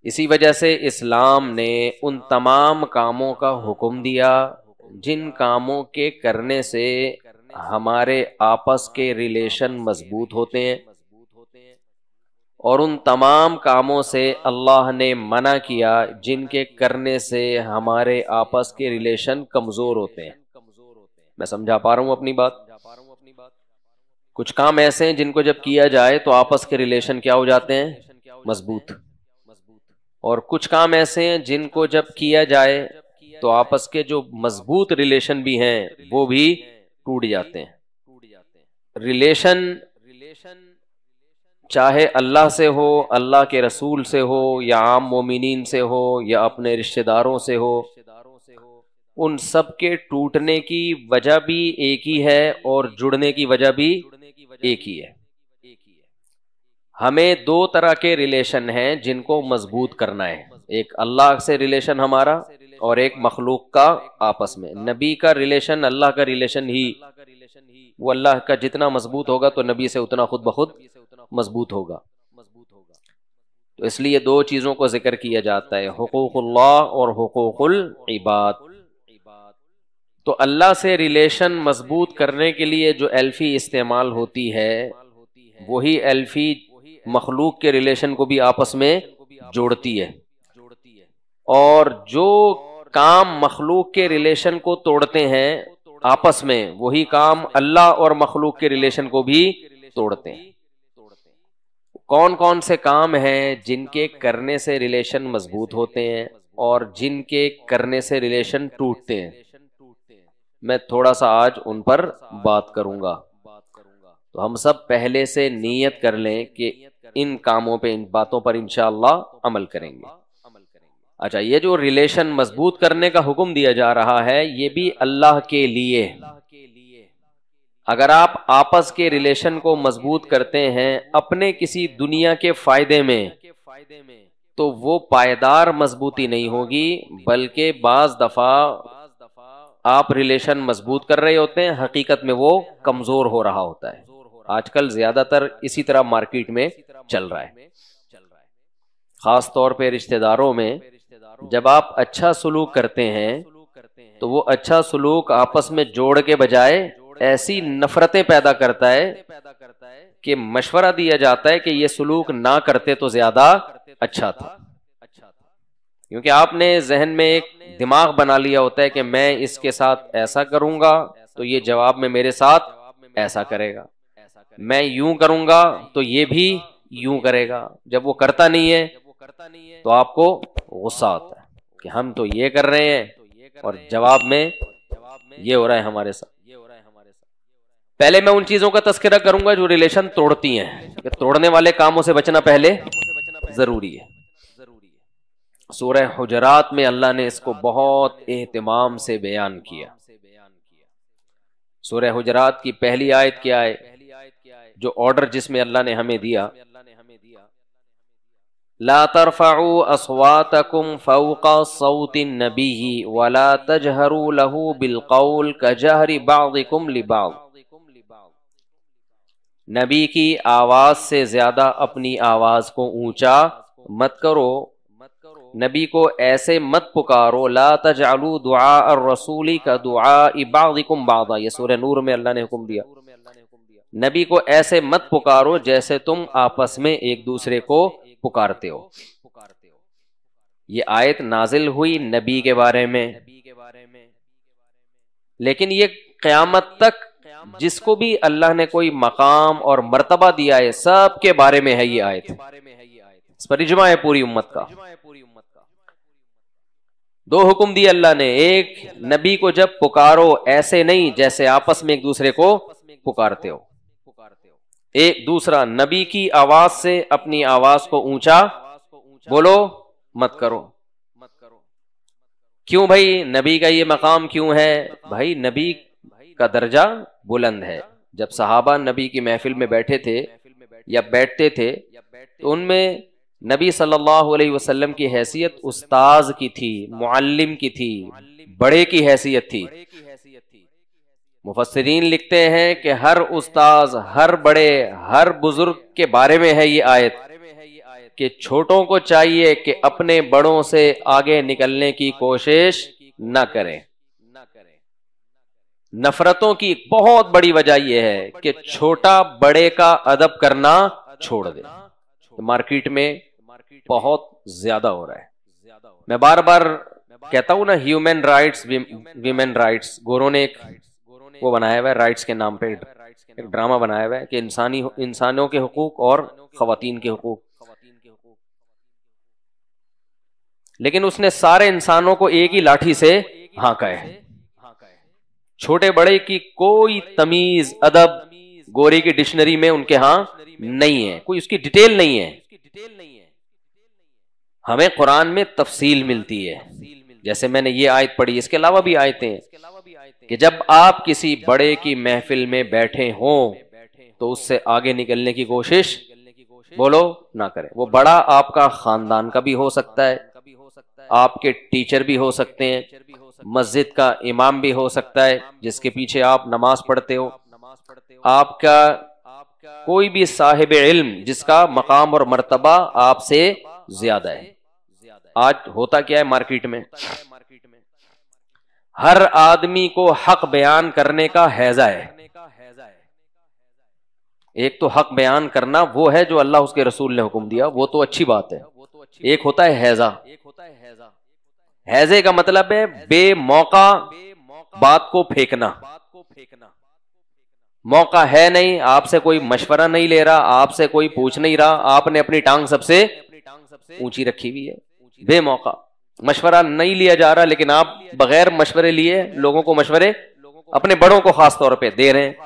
इसी वजह से इस्लाम ने उन तमाम कामों का हुक्म दिया जिन कामों के करने से हमारे आपस के रिलेशन मजबूत होते हैं, और उन तमाम कामों से अल्लाह ने मना किया जिनके करने से हमारे आपस के रिलेशन कमजोर होते हैं। मैं समझा पा रहा हूं अपनी बात? कुछ काम ऐसे हैं जिनको जब किया जाए तो आपस के रिलेशन क्या हो जाते हैं? मजबूत। और कुछ काम ऐसे हैं जिनको जब किया जाए तो आपस के जो मजबूत रिलेशन भी हैं वो भी टूट जाते हैं। रिलेशन चाहे अल्लाह से हो, अल्लाह के रसूल से हो, या आम मोमिनीन से हो, या अपने रिश्तेदारों से हो, उन सब के टूटने की वजह भी एक ही है और जुड़ने की वजह भी एक ही है। हमें दो तरह के रिलेशन हैं जिनको मजबूत करना है। एक अल्लाह से रिलेशन हमारा, और एक मखलूक का आपस में। नबी का रिलेशन अल्लाह का रिलेशन ही, वो अल्लाह का जितना मजबूत होगा तो नबी से उतना खुद ब खुद मजबूत होगा। तो इसलिए दो चीजों को जिक्र किया जाता है, हुकूकुल्लाह और हुकूकुल इबाद। तो अल्लाह से रिलेशन मजबूत करने के लिए जो एल्फी इस्तेमाल होती है वही एल्फी मखलूक के रिलेशन को भी आपस में जोड़ती है, और जो काम मखलूक के रिलेशन को तोड़ते हैं आपस में वही काम अल्लाह और मखलूक के रिलेशन को भी तोड़ते हैं। कौन कौन से काम हैं जिनके करने से रिलेशन मजबूत होते हैं और जिनके करने से रिलेशन टूटते हैं, मैं थोड़ा सा आज उन पर बात करूंगा। तो हम सब पहले से नीयत कर लें कि इन कामों पे, इन बातों पर इंशाअल्लाह अमल करेंगे। अच्छा, ये जो रिलेशन मजबूत करने का हुक्म दिया जा रहा है ये भी अल्लाह के लिए। अगर आप आपस के रिलेशन को मजबूत करते हैं अपने किसी दुनिया के फायदे में, तो वो पायदार मजबूती नहीं होगी, बल्कि बाज दफा आप रिलेशन मजबूत कर रहे होते हैं, हकीकत में वो कमजोर हो रहा होता है। आजकल ज्यादातर इसी तरह मार्केट में चल रहा है। खास तौर पे रिश्तेदारों में जब आप अच्छा सलूक करते हैं तो वो अच्छा सलूक आपस में जोड़ के बजाय ऐसी नफरतें पैदा करता है कि मशवरा दिया जाता है कि ये सलूक ना करते तो ज्यादा अच्छा था। क्योंकि आपने जहन में एक दिमाग बना लिया होता है कि मैं इसके साथ ऐसा करूंगा तो ये जवाब में मेरे साथ ऐसा करेगा, मैं यूं करूंगा तो ये भी यूं करेगा। जब वो करता नहीं है तो आपको गुस्सा आता है कि हम तो ये कर रहे हैं और जवाब में ये हो रहा है हमारे साथ। पहले मैं उन चीजों का तस्करा करूंगा जो रिलेशन तोड़ती हैं, कि तोड़ने वाले कामों से बचना पहले जरूरी है। सूरह हुजरात में अल्लाह ने इसको बहुत एहतिमाम से बयान किया। सूरह हुजरात की पहली आयत क्या है? जो ऑर्डर जिसमें अल्लाह ने हमें दिया, ला तरफउ अस्वातकुम फौका सौतिन नबी वला तजहरू लहू बिलकौल कजहरी बादिकुम लिबाद। नबी की आवाज से ज्यादा अपनी आवाज को ऊंचा मत करो, नबी को ऐसे मत पुकारो। ला तजअलू दुआ अर्रसूली का दुआ बादिकुम बादा, ये सूरह नूर में अल्लाह ने हुक्म दिया। नबी को ऐसे मत पुकारो जैसे तुम आपस में एक दूसरे को पुकारते हो। ये आयत नाजिल हुई नबी के बारे में, लेकिन ये क़यामत तक जिसको भी अल्लाह ने कोई मकाम और मर्तबा दिया है सब के बारे में है ये आयत। इस पर इजमा है पूरी उम्मत का। दो हुक्म दिए अल्लाह ने, एक नबी को जब पुकारो ऐसे नहीं जैसे आपस में एक दूसरे को पुकारते हो, एक दूसरा नबी की आवाज से अपनी आवाज को ऊंचा बोलो मत करो। क्यों भाई, नबी का ये मकाम क्यों है? भाई नबी का दर्जा बुलंद है। जब सहाबा नबी की महफिल में बैठे थे या बैठते थे तो उनमें नबी सल्लल्लाहु अलैहि वसल्लम की हैसियत उस्ताज की थी, मुअल्लिम की थी, बड़े की हैसियत थी। मुफस्सिरीन लिखते हैं कि हर उस्ताज, हर बड़े, हर बुजुर्ग के बारे में है ये आयत कि छोटों को चाहिए कि अपने बड़ों से आगे निकलने की कोशिश न करें। नफरतों की बहुत बड़ी वजह यह है कि छोटा बड़े का अदब करना छोड़ दे। तो मार्केट में बहुत ज्यादा हो रहा है। मैं बार बार कहता हूं ना, ह्यूमन राइट्स, विमेन राइट्स। गोरों ने एक वो बनाया हुआ है, राइट्स के नाम पे एक ड्रामा बनाया हुआ है कि इंसानों के हुकूक और खवातीन के हुकूक। लेकिन उसने सारे इंसानों को एक ही लाठी से हाँका है। छोटे बड़े की कोई तमीज अदब गोरी की डिक्शनरी में उनके यहां नहीं है, कोई उसकी डिटेल नहीं है। हमें कुरान में तफसील मिलती है, जैसे मैंने ये आयत पढ़ी, इसके अलावा भी आयतें हैं कि जब आप किसी बड़े की महफिल में बैठे हों तो उससे आगे निकलने की कोशिश बोलो ना करें। वो बड़ा आपका खानदान का भी हो सकता है, आपके टीचर भी हो सकते हैं, मस्जिद का इमाम भी हो सकता है जिसके पीछे आप नमाज पढ़ते हो, आपका कोई भी साहिब इल्म जिसका मकाम और मर्तबा आपसे ज्यादा है। आज होता क्या है मार्केट में, हर आदमी को हक बयान करने का हैजा है। एक तो हक बयान करना वो है जो अल्लाह उसके रसूल ने हुक्म दिया, वो तो अच्छी बात है। एक होता है हैजा। हैजे का मतलब है बेमौका बात को फेंकना। मौका है नहीं, आपसे कोई मशवरा नहीं ले रहा, आपसे कोई पूछ नहीं रहा, आपने अपनी टांग सबसे ऊंची रखी हुई है। बेमौका मशवरा नहीं लिया जा रहा, लेकिन आप बगैर मशवरे लिए लोगों को मशवरे, अपने बड़ों को खास तौर पे दे रहे हैं।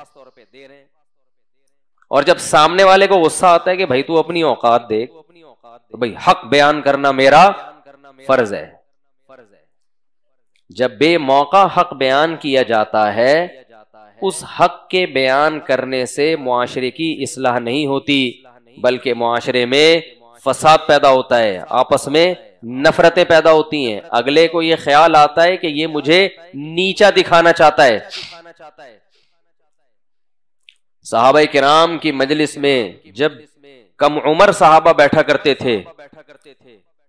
और जब सामने वाले को गुस्सा आता है कि भाई तू अपनी औकात देख, तो भाई हक बयान करना मेरा फर्ज है। जब बेमौका हक बयान किया जाता है, उस हक के बयान करने से मुआशरे की इस्लाह नहीं होती, बल्कि मुआशरे में फसाद पैदा होता है, आपस में नफरतें पैदा होती हैं। अगले को यह ख्याल आता है कि ये मुझे नीचा दिखाना चाहता है। सहाबा किराम की मजलिस में जब कम उम्र सहाबा बैठा करते थे,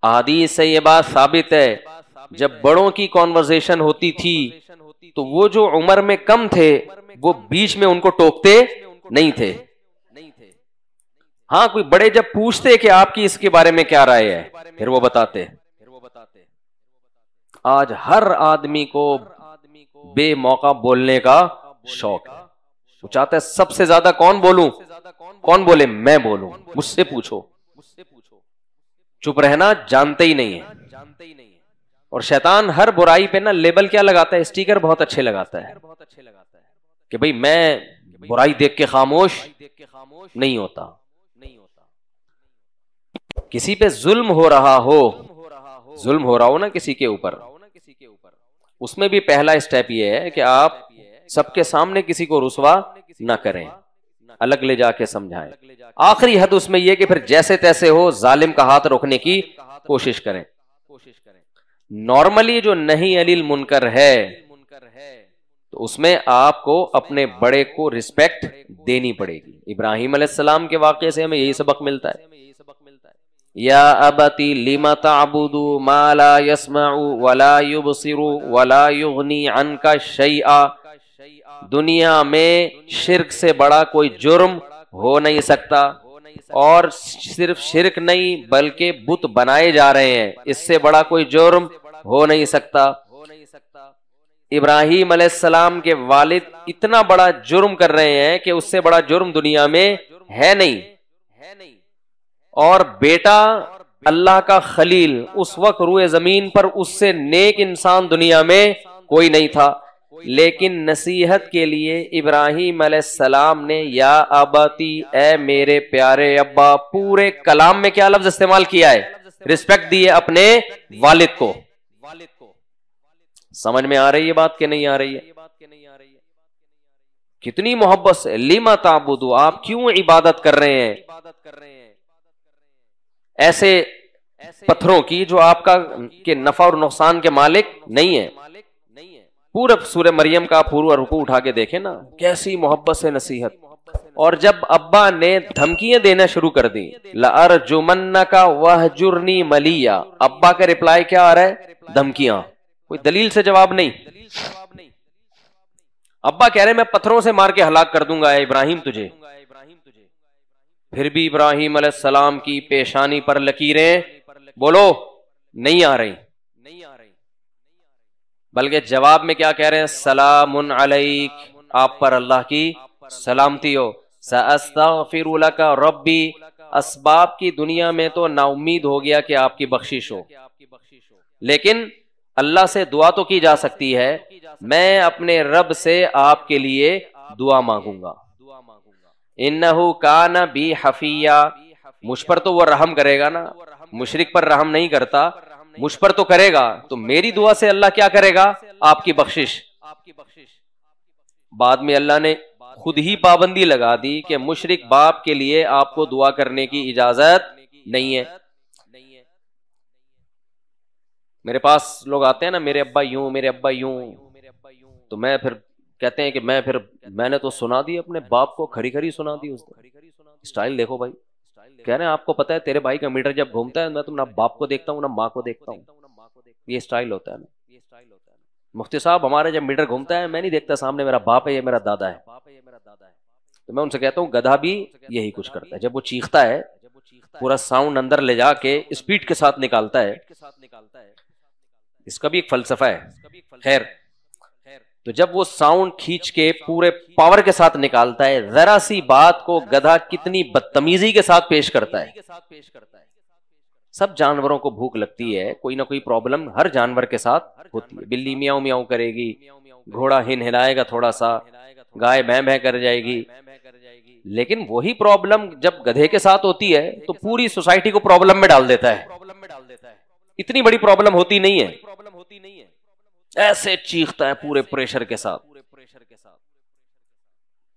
अहादीस से ये बात साबित है, जब बड़ों की कॉन्वर्सेशन होती थी तो वो जो उम्र में कम थे वो बीच में उनको टोकते नहीं थे। हाँ, कोई बड़े जब पूछते कि आपकी इसके बारे में क्या राय है, फिर वो बताते। आज हर आदमी को बेमौका बोलने का शौक है। वो चाहता है सबसे ज्यादा कौन बोलूं, कौन बोले, मैं बोलूं, मुझसे पूछो। चुप रहना जानते ही नहीं है। और शैतान हर बुराई पे ना लेबल क्या लगाता है, स्टिकर बहुत अच्छे लगाता है कि भाई मैं बुराई देख के खामोश नहीं होता। किसी पे जुल्म हो रहा हो ना किसी के ऊपर, उसमें भी पहला स्टेप ये है कि आप सबके सामने किसी को रुसवा ना करें, अलग ले जाके समझाएं। आखिरी हद उसमें यह कि फिर जैसे तैसे हो जालिम का हाथ रोकने की कोशिश करें। नॉर्मली जो नहीं अनिल मुनकर है तो उसमें आपको अपने बड़े को रिस्पेक्ट देनी पड़ेगी। इब्राहिम अलैहिस्सलाम के वाक़े से हमें यही सबक मिलता है। या अबती लिमा ताबुदु मा ला यस्मउ वला युबसिरु वला युगनी अन्का शैआ। दुनिया में शिर्क से बड़ा कोई जुर्म हो नहीं सकता, और सिर्फ शिर्क नहीं बल्कि बुत बनाए जा रहे हैं, इससे बड़ा कोई जुर्म हो नहीं सकता। इब्राहिम अलैहिस्सलाम के वालिद इतना बड़ा जुर्म कर रहे हैं कि उससे बड़ा जुर्म दुनिया में है नहीं। और बेटा अल्लाह का खलील, उस वक्त रूए जमीन पर उससे नेक इंसान दुनिया में कोई नहीं था। लेकिन नसीहत के लिए इब्राहिम अलैहिस्सलाम ने या अबती, ए मेरे प्यारे अब्बा, पूरे कलाम में क्या लफ्ज इस्तेमाल किया है, रिस्पेक्ट दी है अपने वालिद को। समझ में आ रही है बात कि नहीं आ रही है? कितनी मोहब्बत से, लिमा ताबुदु, आप क्यों इबादत कर रहे हैं ऐसे पत्थरों की जो आपका के नफा और नुकसान के मालिक नहीं है। पूरा सूरह मरियम का पूरा रुकू उठा के देखें ना, कैसी मोहब्बत से नसीहत। और जब अब्बा ने धमकियां देना शुरू कर दी, लअरजुमन्नका वहजुरनी मलिया, अब्बा का रिप्लाई क्या आ रहा है? धमकियां, कोई दलील से जवाब नहीं। अब्बा कह रहे मैं पत्थरों से मार के हलाक कर दूंगा इब्राहिम तुझे। फिर भी इब्राहिम अलैहिस्सलाम की पेशानी पर लकीरें बोलो नहीं आ रही, बल्कि जवाब में क्या कह रहे हैं? सलामुन अलैक, आप पर अल्लाह की सलामती हो। सअस्तगफिरु लका रब्बी, असबाब की दुनिया में तो नाउम्मीद हो गया कि आपकी बख्शिश हो, लेकिन अल्लाह से दुआ तो की जा सकती है। मैं अपने रब से आपके लिए दुआ मांगूंगा। इन्नहु काना बी हफिया, मुझ पर तो वो रहम करेगा ना, मुशरिक पर रहम नहीं करता, मुझ पर तो करेगा, तो मेरी दुआ से अल्लाह क्या करेगा? आपकी बख्शिश। बाद में अल्लाह ने खुद ही पाबंदी लगा दी कि मुशरिक बाप के लिए आपको दुआ करने की इजाजत नहीं है। मेरे पास लोग आते हैं ना, मेरे अब्बा यूं, मेरे अब्बा यूं, तो मैं फिर कहते हैं कि मैंने तो सुना दी अपने बाप को, खरी खरी सुना दी उसने। स्टाइल देखो भाई, कह रहे हैं आपको पता है तेरे भाई का मीटर जब घूमता है मैं तो ना बाप को देखता हूँ ना माँ को देखता हूँ। ये स्टाइल होता है ना। मुफ्ती साहब हमारे जब मीटर घूमता है मैं नहीं देखता सामने मेरा बाप है या मेरा दादा है। तो मैं उनसे कहता हूँ गधा भी यही कुछ करता है, जब वो चीखता है पूरा साउंड अंदर ले जाके स्पीड के साथ निकालता है। इसका भी एक फलसफा है। खैर, तो जब वो साउंड खींच के पूरे पावर के साथ निकालता है, जरा सी बात को गधा कितनी बदतमीजी के साथ पेश करता है। सब जानवरों को भूख लगती है, कोई ना कोई प्रॉब्लम हर जानवर के साथ होती है। बिल्ली म्याऊं म्याऊं करेगी, घोड़ा हिलहिलाएगा थोड़ा सा, गाय भैं भैं कर जाएगी, लेकिन वही प्रॉब्लम जब गधे के साथ होती है तो पूरी सोसाइटी को प्रॉब्लम में डाल देता है। इतनी बड़ी प्रॉब्लम होती नहीं है, ऐसे चीखता है पूरे प्रेशर के साथ।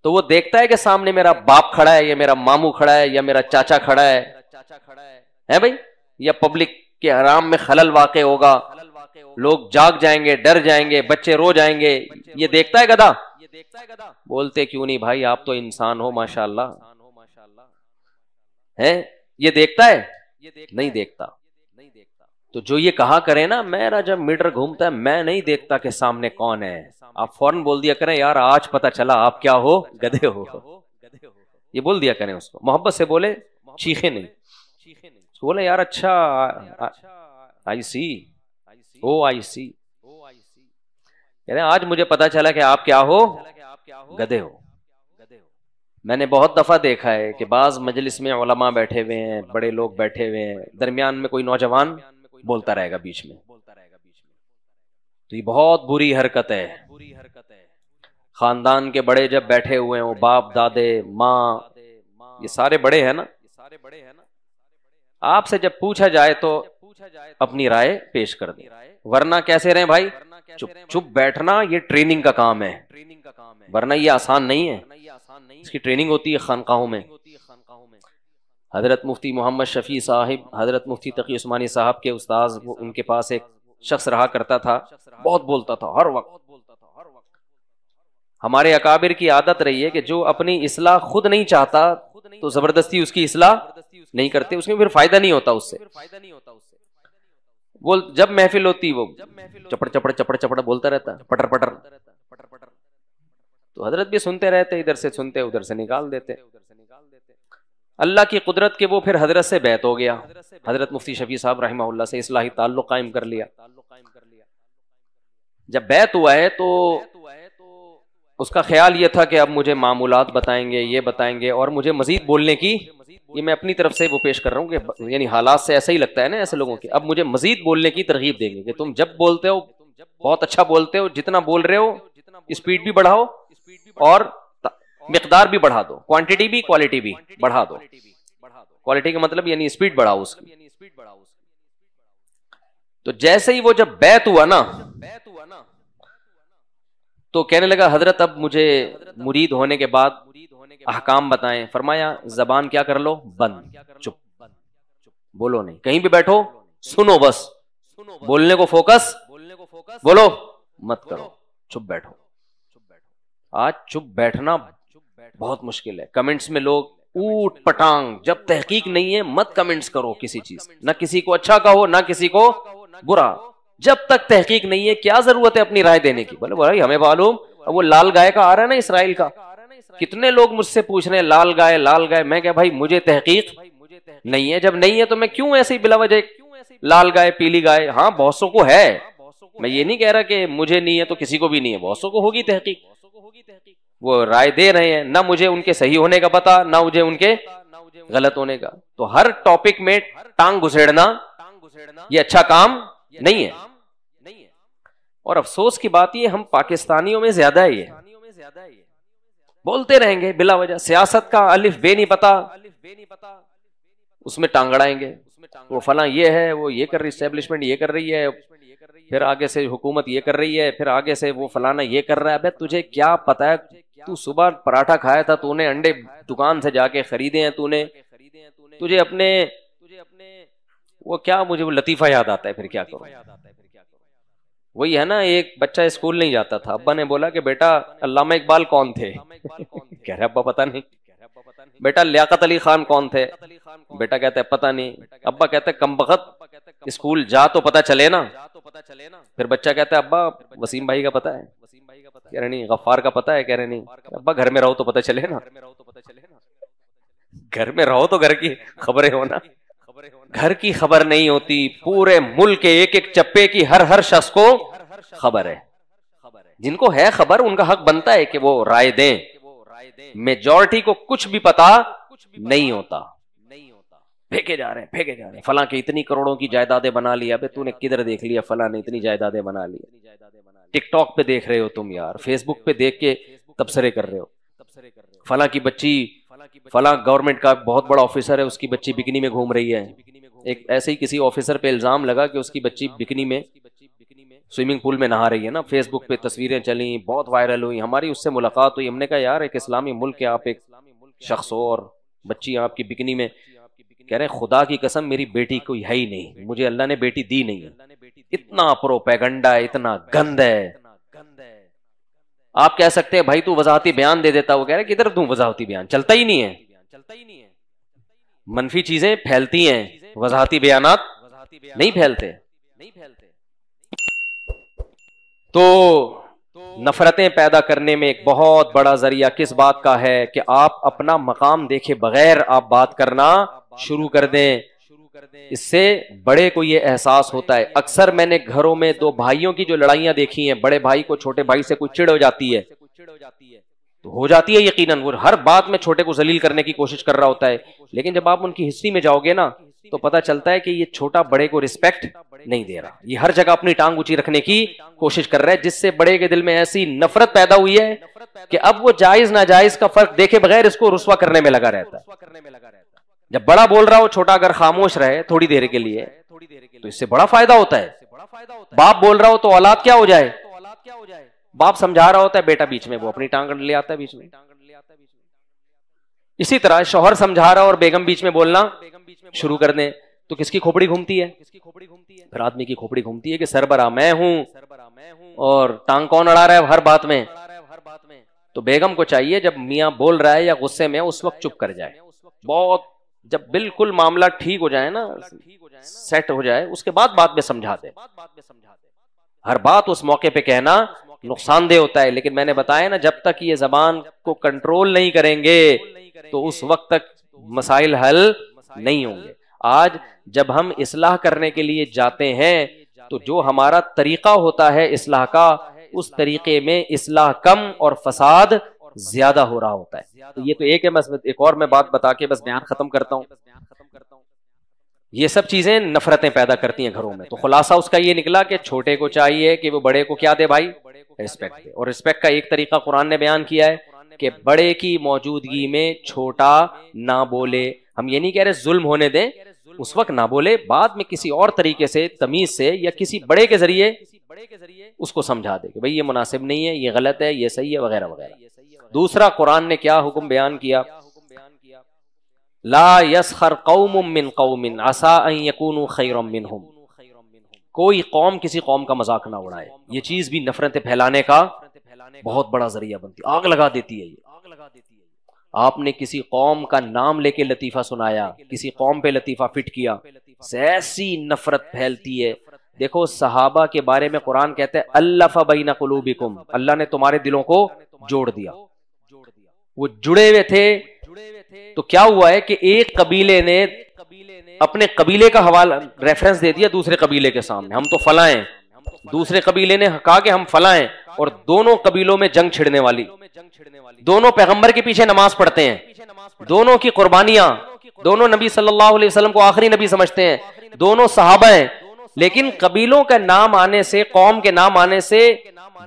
तो वो देखता है कि सामने मेरा बाप खड़ा है या मेरा मामू खड़ा है या मेरा चाचा खड़ा है भाई, या पब्लिक के आराम में खलल वाक़े होगा, लोग जाग जाएंगे, डर जाएंगे, बच्चे रो जाएंगे। ये देखता है गधा। बोलते क्यों नहीं भाई, आप तो इंसान हो माशाअल्लाह है। ये देखता है? नहीं देखता। तो जो ये कहा करे ना मेरा जब मीटर घूमता है मैं नहीं देखता कि सामने कौन है, आप फौरन बोल दिया करें यार आज पता चला आप क्या हो, गधे हो। ये बोल दिया करें उसको, मोहब्बत से बोले, चीखे नहीं। बोले यार अच्छा, आई सी, ओ आई सी, आज मुझे पता चला कि आप क्या हो, गधे हो। मैंने बहुत दफा देखा है कि बाज मजलिस में उलमा बैठे हुए हैं, बड़े लोग बैठे हुए हैं, दरमियान में कोई नौजवान बोलता रहेगा बीच में, तो ये बहुत बुरी हरकत है। खानदान के बड़े जब बैठे हुए हैं, बाप दादे माँ ये सारे बड़े हैं ना, आपसे जब पूछा जाए तो अपनी राय पेश कर दे, वरना कैसे रहे भाई, चुप चुप बैठना ये ट्रेनिंग का काम है, वरना ये आसान नहीं है। इसकी ट्रेनिंग होती है खानकाहों में। हजरत मुफ्ती मोहम्मद शफी साहिब, हजरत मुफ्ती तकी उस्मानी साहब के उस्ताद, वो उनके पास एक शख्स रहा करता था, बहुत बोलता था हर वक्त। हमारे अकाबिर की आदत रही है कि जो अपनी इस्लाह खुद नहीं चाहता तो जबरदस्ती उसकी इस्लाह नहीं करते, उसमें फिर फायदा नहीं होता उससे। वो जब महफिल होती वो चपड़ चपड़ चपड़ चपड़ बोलता रहता, पटर पटर, तो हजरत भी सुनते रहते, इधर से सुनते उधर से निकाल देते। अल्लाह की कुदरत के वो फिर हजरत से बैत हो गया, हजरत मुफ्ती शफी साहब रहमहुल्लाह से इस्लाही ताल्लुक कायम कर लिया। जब बैत हुआ है तो उसका ख्याल ये था कि अब मुझे मामूलात बताएंगे, ये बताएंगे और मुझे मजीद बोलने की, ये मैं अपनी तरफ से वो पेश कर रहा हूँ कि यानी हालात से ऐसा ही लगता है ना ऐसे लोगों के, अब मुझे मजीद बोलने की तरगीब देंगे कि तुम जब बोलते हो बहुत अच्छा बोलते हो, जितना बोल रहे हो स्पीड भी बढ़ाओ और मिकदार भी बढ़ा दो, क्वांटिटी भी क्वालिटी भी बढ़ा दो। क्वालिटी का मतलब यानी स्पीड बढ़ाओ उसकी। तो जैसे ही वो जब बैत हुआ ना तो कहने लगा हजरत अब मुझे मुरीद होने के बाद अहकाम बताएं। फरमाया जबान क्या कर लो, बंद, चुप, बोलो नहीं, कहीं भी बैठो सुनो, बस बोलने को फोकस, बोलो मत करो, चुप बैठो। आज चुप बैठना बहुत मुश्किल है। कमेंट्स में लोग ऊट पटांग, जब तहकीक नहीं है मत कमेंट्स करो किसी चीज, ना किसी को अच्छा कहो ना किसी को बुरा। जब तक तहकीक नहीं है क्या जरूरत है अपनी राय देने की। बोले भाई हमें मालूम, अब वो लाल गाय का आ रहा है ना इसराइल का, कितने लोग मुझसे पूछ रहे हैं लाल गाय लाल गाय। मैं क्या भाई मुझे तहकीक नहीं है, जब नहीं है तो मैं क्यों ऐसे ही बिला वजह लाल गाय पीली गाय। हाँ बहुत सौ को है, मैं ये नहीं कह रहा कि मुझे नहीं है तो किसी को भी नहीं है, बहुत सौ को होगी तहकीक। वो राय दे रहे हैं, ना मुझे उनके सही होने का पता ना मुझे उनके गलत होने का। तो हर टॉपिक में टांग घुसेड़ना ये अच्छा काम नहीं है। और अफसोस की बात ये हम पाकिस्तानियों में ज्यादा ही है, बोलते रहेंगे बिला वजह। सियासत का अलिफ बे नहीं पता, उसमें टांग अड़ाएंगे, वो फला ये है, वो ये कर रही, एस्टेब्लिशमेंट ये कर रही है, फिर आगे से हुकूमत ये कर रही है, फिर आगे से वो फलाना ये कर रहा है। अबे तुझे क्या पता है, तू सुबह पराठा खाया था, तूने अंडे दुकान से जाके खरीदे हैं तूने, तुझे अपने वो क्या, मुझे वो लतीफा याद आता है, फिर क्या करूं। वही है ना, एक बच्चा स्कूल नहीं जाता था, अब्बा ने बोला कि बेटा अल्लामा इकबाल कौन थे कह रहे अब्बा पता नहीं। बेटा लियाकत अली खान कौन थे, बेटा कहता है पता नहीं। अब्बा कहते हैं कमबख्त स्कूल जा तो पता चले ना। फिर बच्चा कहता है अब्बा वसीम भाई का पता है, कह रहे नहीं। गफ्फार का पता है, कह रहे नहीं। अब्बा घर में रहो तो पता चले ना, घर में रहो तो घर की खबरें हो ना। घर की खबर नहीं होती, पूरे मुल्क के एक एक चप्पे की हर शख्स को खबर है। जिनको है खबर उनका हक बनता है कि वो राय दें। मेजॉरिटी को कुछ भी पता नहीं होता, फेंके जा रहे हैं फेंके जा रहे हैं। फलां के इतनी करोड़ों की जायदादें बना ली, अबे तूने किधर देख लिया फलां ने इतनी जायदादें बना ली। टिकटॉक पे देख रहे हो तुम यार, फेसबुक पे देख के तबसरे कर रहे हो। फलां की बच्ची, फलां गवर्नमेंट का बहुत बड़ा ऑफिसर है, उसकी बच्ची बिकनी में घूम रही है। एक ऐसे ही किसी ऑफिसर पे इल्जाम लगा कि उसकी बच्ची बिकनी में स्विमिंग पूल में नहा रही है ना। फेसबुक पे तस्वीरें चली, बहुत वायरल हुई, हमारी उससे मुलाकात हुई। हमने कहा यार एक इस्लामी मुल्क है, आप एक शख्स हो और बच्ची आपकी बिकनी में। कह रहे खुदा की कसम मेरी बेटी कोई है ही नहीं, मुझे अल्लाह ने बेटी दी नहीं है। इतना प्रोपेगंडा है, इतना गंद है। आप कह सकते हैं भाई तू वजाहती बयान दे देता, वो कह रहे किधर तू वजाहती बयान, चलता ही नहीं है। मनफी चीजें फैलती हैं, वजाहती बयानात नहीं फैलते। तो नफरतें पैदा करने में एक बहुत बड़ा जरिया किस बात का है कि आप अपना मकाम देखे बगैर आप बात करना शुरू कर दें। इससे बड़े को ये एहसास होता है। अक्सर मैंने घरों में दो भाइयों की जो लड़ाइयां देखी हैं, बड़े भाई को छोटे भाई से कोई चिढ़ हो जाती है तो हो जाती है यकीनन, वो हर बात में छोटे को जलील करने की कोशिश कर रहा होता है। लेकिन जब आप उनकी हिस्ट्री में जाओगे ना तो पता चलता है कि ये छोटा बड़े को रिस्पेक्ट नहीं दे रहा, ये हर जगह अपनी टांग ऊंची रखने की कोशिश कर रहा है, जिससे बड़े के दिल में ऐसी नफरत पैदा हुई है कि अब वो जायज नाजायज का फर्क देखे बगैर इसको रुस्वा करने में लगा रहता है। जब बड़ा बोल रहा हो, छोटा अगर खामोश रहे थोड़ी देर के लिए तो इससे बड़ा फायदा होता है। बाप बोल रहा हो तो औलाद क्या हो जाए, बाप समझा रहा होता है, बेटा बीच में वो अपनी टांग ले आता है बीच में। इसी तरह शौहर समझा रहा और बेगम बीच में बोलना शुरू कर दें तो किसकी खोपड़ी घूमती है, फिर आदमी की खोपड़ी घूमती है कि सरबरा मैं हूं और टांग कौन अड़ा रहा है हर बात में। तो बेगम को चाहिए जब मियां बोल रहा है या गुस्से में उस वक्त चुप कर जाए। बहुत जब बिल्कुल मामला ठीक हो जाए ना, सेट हो जाए, उसके बाद में समझा दे। हर बात उस मौके पे कहना नुकसानदेह होता है। लेकिन मैंने बताया ना, जब तक ये जबान को कंट्रोल नहीं करेंगे तो उस वक्त तक मसाइल हल नहीं होंगे। आज जब हम इस्लाह करने के लिए जाते हैं तो जो हमारा तरीका होता है इस्लाह का, उस तरीके में इस्लाह कम और फसाद ज्यादा हो रहा होता है। तो ये तो एक है, बस एक और मैं बात बता के बस बयान खत्म करता हूं। ये सब चीजें नफरतें पैदा करती हैं घरों में। तो खुलासा उसका ये निकला कि छोटे को चाहिए कि वो बड़े को क्या दे भाई, रिस्पेक्ट दे। और रिस्पेक्ट का एक तरीका कुरान ने बयान किया है कि बड़े की मौजूदगी में छोटा ना बोले। हम ये नहीं कह रहे जुल्म होने दें, उस वक्त ना बोले, बाद में किसी और तरीके से तमीज से या किसी बड़े के जरिए उसको समझा दे कि भाई ये मुनासिब नहीं है, ये गलत है, ये सही है, वगैरह वगैरह। दूसरा कुरान ने क्या हुक्म बयान किया, ला यस्खर कौमुम मिन कौमिन असा अन यकूनु खैरम मिनहुम। कोई कौम किसी कौम का मजाक ना उड़ाए। ये चीज भी नफरतें फैलाने का बहुत बड़ा जरिया बनती है, आग लगा देती है। ये आपने किसी कौम का नाम लेके लतीफा सुनाया, किसी कौम पे लतीफा फिट किया, ऐसी नफरत फैलती है। देखो सहाबा के बारे में कुरान कहते हैं अल्लफ़ बैना कुलूबिकुम, अल्लाह ने तुम्हारे दिलों को जोड़ दिया। वो जुड़े हुए थे तो क्या हुआ है कि एक कबीले ने अपने कबीले का हवाला रेफरेंस दे दिया दूसरे कबीले के सामने, हम तो फला हैं। दूसरे कबीले ने कहा कि हम फला हैं, और दोनों कबीलों में जंग छिड़ने वाली, दोनों पैगंबर के पीछे नमाज पढ़ते हैं, दोनों की कुर्बानियां, दोनों नबी सल्लल्लाहु अलैहि वसल्लम को आखिरी नबी समझते हैं, दोनों सहाबा हैं। लेकिन कबीलों का नाम आने से, कौम के नाम आने से,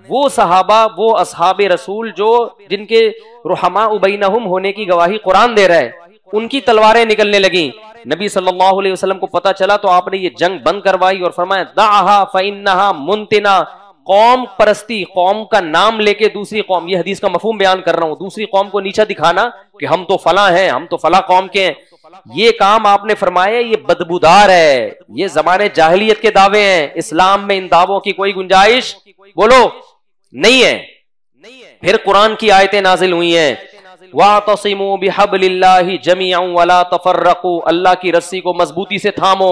वो सहाबा, वो असहाबे रसूल जो जिनके रुहमा बैनहुम होने की गवाही कुरान दे रहा है, उनकी तलवारें निकलने लगी। नबी सल्लल्लाहु अलैहि वसल्लम को पता चला तो आपने ये जंग बंद करवाई और फरमाया दाहा फइन्नहा मुंतिना, कौम परस्ती, कौम का नाम लेके दूसरी कौम, ये हदीस का मफहूम बयान कर रहा हूं, दूसरी कौम को नीचा दिखाना कि हम तो फला हैं, हम तो फला कौम के हैं, ये काम आपने फरमाया ये बदबूदार है, ये जमाने जाहिलियत के दावे हैं, इस्लाम में इन दावों की कोई गुंजाइश बोलो नहीं है। फिर कुरान की आयतें नाजिल हुई हैं, वातसिमू बिहब्लिल्लाहि जमीअन वला तफर्रकू, अल्लाह की रस्सी को मजबूती से थामो,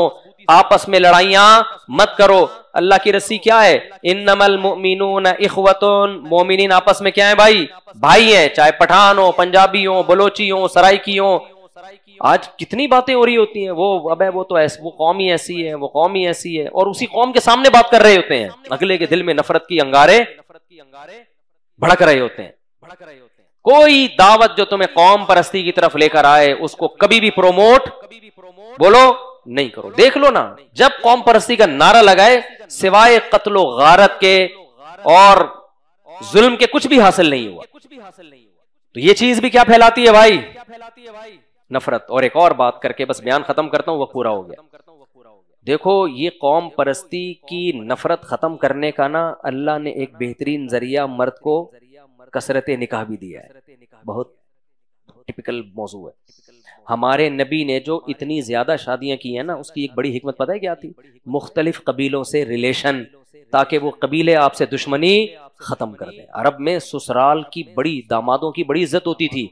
आपस में लड़ाइयां मत करो। अल्लाह की रस्सी क्या है? इन्नमल मुमिनूना इखवतुन, मोमिनीन आपस में क्या है भाई? भाई हैं, चाहे पठान हो, पंजाबी हो, बलोची हो, सराइकी हो। आज कितनी बातें हो रही होती हैं, वो अबे वो तो ऐसी, वो कौम ही ऐसी है, वो कौम ही ऐसी है, और उसी कौम के सामने बात कर रहे होते हैं, अगले के दिल में नफरत की अंगारे भड़क रहे होते हैं। कोई दावत जो तुम्हें कौम परस्ती की तरफ लेकर आए उसको कभी भी प्रोमोट बोलो नहीं करो। देख लो ना, जब कौम परस्ती का नारा लगाए सिवाय कत्लो गारत के और जुल्म के कुछ भी हासिल नहीं हुआ। तो ये चीज भी क्या फैलाती है भाई? नफरत। और एक और बात करके बस बयान खत्म करता हूं, वह पूरा हो गया। देखो ये कौम परस्ती की नफरत खत्म करने का ना अल्लाह ने एक बेहतरीन जरिया मर्द को कसरत निकाह भी दिया है। बहुत टिपिकल मौजू है। हमारे नबी ने जो इतनी ज्यादा शादियां की हैं ना, उसकी एक बड़ी हिकमत पता है क्या थी? मुख्तलिफ कबीलों से रिलेशन, ताकि वो कबीले आपसे दुश्मनी खत्म कर दें। अरब में ससुराल की बड़ी, दामादों की बड़ी इज्जत होती थी।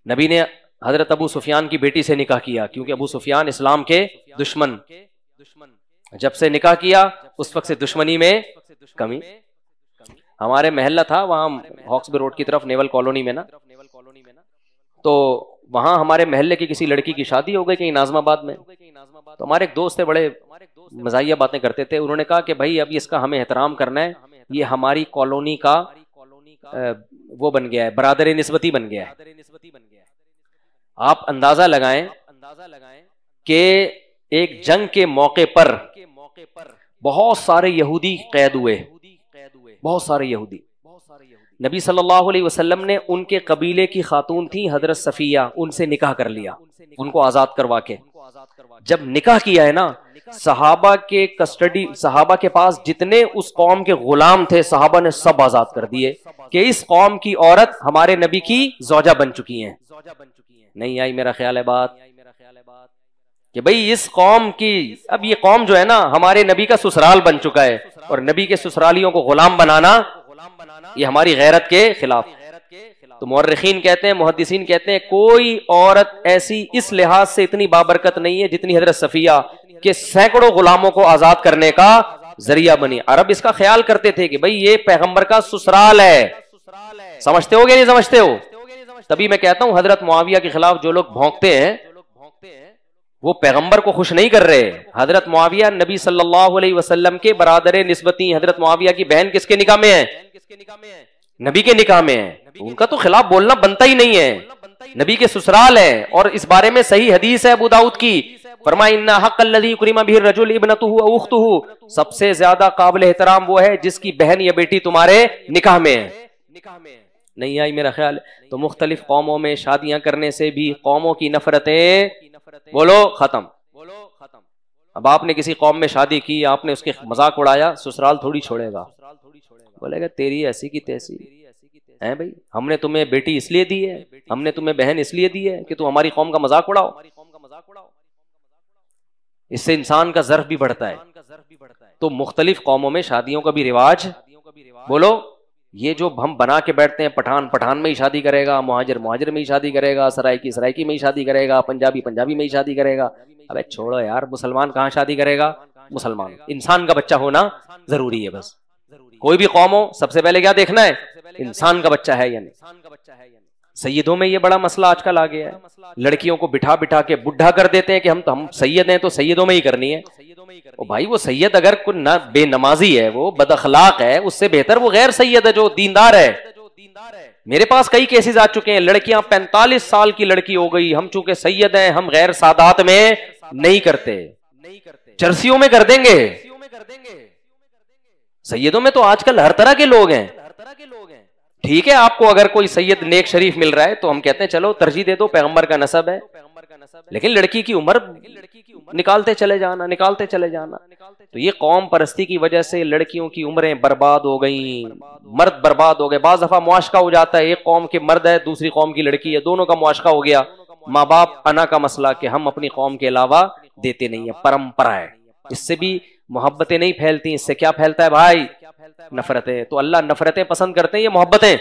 नबी ने हजरत अबू सुफियान की बेटी से निकाह किया, क्योंकि अबू सुफियान इस्लाम के दुश्मन, जब से निकाह किया उस वक्त से दुश्मनी में कमी। हमारे महल्ला था वहां हॉक्सबे रोड की तरफ, नेवल कॉलोनी में ना, तो वहां हमारे महल्ले की किसी लड़की की शादी हो गई कहीं नाजमाबाद में। तो हमारे एक दोस्त थे, बड़े मजाहिया बातें करते थे। उन्होंने कहा कि भाई अभी इसका हमें एहतराम करना है, ये हमारी कॉलोनी का वो बन गया है, बरादर निस्बती बन गया है। आप अंदाजा लगाएं कि एक जंग के मौके पर बहुत सारे यहूदी कैद हुए, बहुत सारे यहूदी। नबी सल्लल्लाहु अलैहि वसल्लम ने उनके कबीले की खातून थी हजरत सफिया, उनसे निकाह कर लिया, उनको आजाद करवा के। जब निकाह किया है ना, सहाबा के कस्टडी, सहाबा के पास जितने उस कौम के गुलाम थे, सहाबा ने सब आजाद कर दिए कि इस कौम की औरत हमारे नबी की जौजा बन चुकी हैं। नहीं आई मेरा ख्याल है बात कि भाई इस कौम की, अब ये कौम जो है ना हमारे नबी का ससुराल बन चुका है, और नबी के ससुरालियों को गुलाम बनाना ये हमारी गैरत के खिलाफ। तो मुअर्रिखीन कहते हैं, मुहद्दिसीन कहते हैं, कोई औरत ऐसी इस लिहाज से इतनी बाबरकत नहीं है जितनी हजरत सफिया के सैकड़ों गुलामों को आजाद करने का जरिया बनी। अरब इसका ख्याल करते थे कि भाई ये पैगंबर का ससुराल है। समझते हो या नहीं समझते हो? तभी मैं कहता हूं हजरत मुआविया के खिलाफ जो लोग भौंकते हैं वो पैगंबर को खुश नहीं कर रहे। हजरत मुआविया नबी सल्लल्लाहु अलैहि वसल्लम के बरादर निस्बती। हजरत मुआविया की बहन किसके निकाह में है? नबी के निकाह में है। उनका तो खिलाफ बोलना बनता ही नहीं है, नबी के ससुराल है। और इस बारे में सही हदीस है अबू दाऊद की, फरमाया इन्ना हक़्क़ल्लज़ी युक्रिमु बिही रजुल इब्नतुहु व उख्तुहु, सबसे ज्यादा काबिल एहतराम वो है जिसकी बहन या बेटी तुम्हारे निकाह में है। नहीं आई मेरा ख्याल। तो मुख्तलिफ कौमों में शादियां करने से भी कौमों की नफरतें बोलो खत्म। अब आपने किसी कौम में शादी की, आपने उसके मजाक उड़ाया, ससुराल थोड़ी छोड़ेगा, बोलेगा तेरी ऐसी की तैसी है। भाई हमने तुम्हें बेटी इसलिए दी है, हमने तुम्हें बहन इसलिए दी है कि तुम हमारी कौम का मजाक उड़ाओ। इससे इंसान का ज़र्फ भी बढ़ता है। तो मुख्तलिफ कौमों में शादियों का भी रिवाज बोलो ये जो हम बना के बैठते हैं, पठान पठान में ही शादी करेगा, मुहाजिर मुहाजिर में ही शादी करेगा, सराइकी सराइकी में ही शादी करेगा, पंजाबी पंजाबी में ही शादी करेगा। अबे छोड़ो यार, मुसलमान कहाँ शादी करेगा? मुसलमान इंसान का बच्चा होना जरूरी है। बस कोई भी कौम हो, सबसे पहले क्या देखना है? इंसान का बच्चा है या नहीं। सैयदों में ये बड़ा मसला आजकल आ गया है। लड़कियों को बिठा बिठा के बुढ़ा कर देते हैं कि हम सैयद हैं तो सैयदों में ही करनी है। ओ भाई, वो सैयद अगर कोई ना बेनमाजी है, वो बदअखलाक है, उससे बेहतर वो गैर सैयद है जो दीनदार है। मेरे पास कई केसेस आ चुके हैं, लड़कियां 45 साल की लड़की हो गई, हम चूंकि सैयद हैं हम गैर सादात में नहीं करते, चर्सियों में कर देंगे। सैयदों में तो आजकल हर तरह के लोग हैं। ठीक है, आपको अगर कोई सैयद नेक शरीफ मिल रहा है तो हम कहते हैं चलो तरजीह दे दो, पैगंबर का नसब है, लेकिन लड़की की उम्र निकालते चले जाना, निकालते चले जाना। तो ये कौम परस्ती की वजह से लड़कियों की उम्रें बर्बाद हो गई, मर्द बर्बाद हो गए। बाज दफा मुआशका हो जाता है, एक कौम के मर्द है, दूसरी कौम की लड़की है, दोनों का मुआशका हो गया। माँ बाप अना का मसला कि हम अपनी कौम के अलावा देते नहीं है, परंपरा है। इससे भी मोहब्बतें नहीं फैलती, इससे क्या फैलता है भाई? नफरतें। तो अल्लाह नफरतें पसंद करते हैं, ये मोहब्बतें